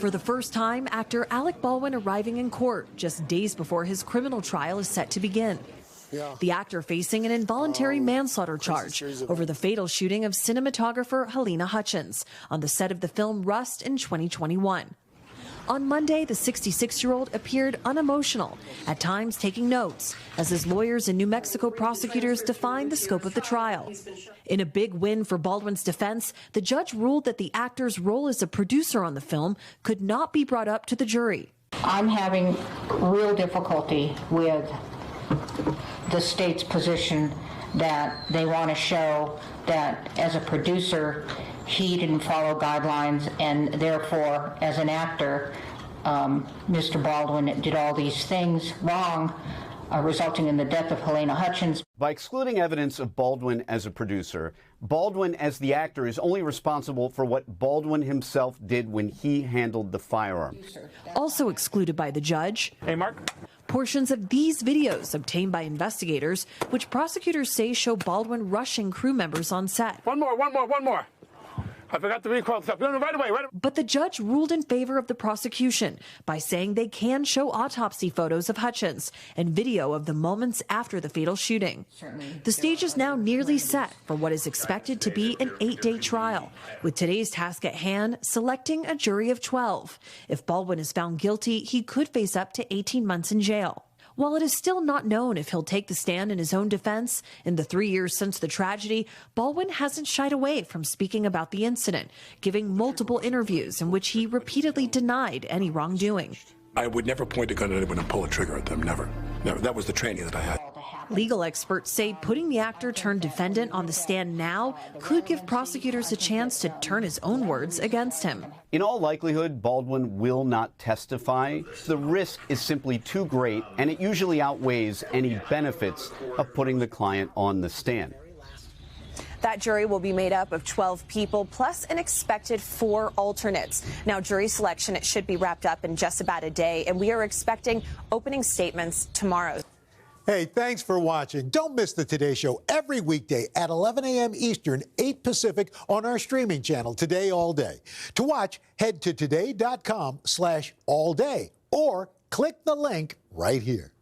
For the first time, actor Alec Baldwin arriving in court just days before his criminal trial is set to begin. The actor facing an involuntary manslaughter charge over the fatal shooting of cinematographer Halyna Hutchins on the set of the film Rust in 2021. On Monday, the 66-year-old appeared unemotional, at times taking notes, as his lawyers and New Mexico prosecutors defined the scope of the trial. In a big win for Baldwin's defense, the judge ruled that the actor's role as a producer on the film could not be brought up to the jury. I'm having real difficulty with the state's position that they want to show that as a producer, he didn't follow guidelines, and therefore, as an actor, Mr. Baldwin did all these things wrong, resulting in the death of Halyna Hutchins. By excluding evidence of Baldwin as a producer, Baldwin as the actor is only responsible for what Baldwin himself did when he handled the firearm. Also excluded by the judge. Hey, Mark. Portions of these videos obtained by investigators, which prosecutors say show Baldwin rushing crew members on set. One more. I forgot to recall stuff. No, right away. But the judge ruled in favor of the prosecution by saying they can show autopsy photos of Hutchins and video of the moments after the fatal shooting. The stage is now nearly set for what is expected to be an 8-day trial, with today's task at hand selecting a jury of 12. If Baldwin is found guilty, he could face up to 18 months in jail. While it is still not known if he'll take the stand in his own defense, in the 3 years since the tragedy, Baldwin hasn't shied away from speaking about the incident, giving multiple interviews in which he repeatedly denied any wrongdoing. I would never point a gun at anyone and pull a trigger at them, never. That was the training that I had. Legal experts say putting the actor turned defendant on the stand now could give prosecutors a chance to turn his own words against him. In all likelihood, Baldwin will not testify. The risk is simply too great, and it usually outweighs any benefits of putting the client on the stand. That jury will be made up of 12 people plus an expected 4 alternates. Now, jury selection, it should be wrapped up in just about a day, and we are expecting opening statements tomorrow. Hey, thanks for watching. Don't miss the Today Show every weekday at 11 a.m. Eastern, 8 Pacific on our streaming channel, Today All Day. To watch, head to today.com/allday or click the link right here.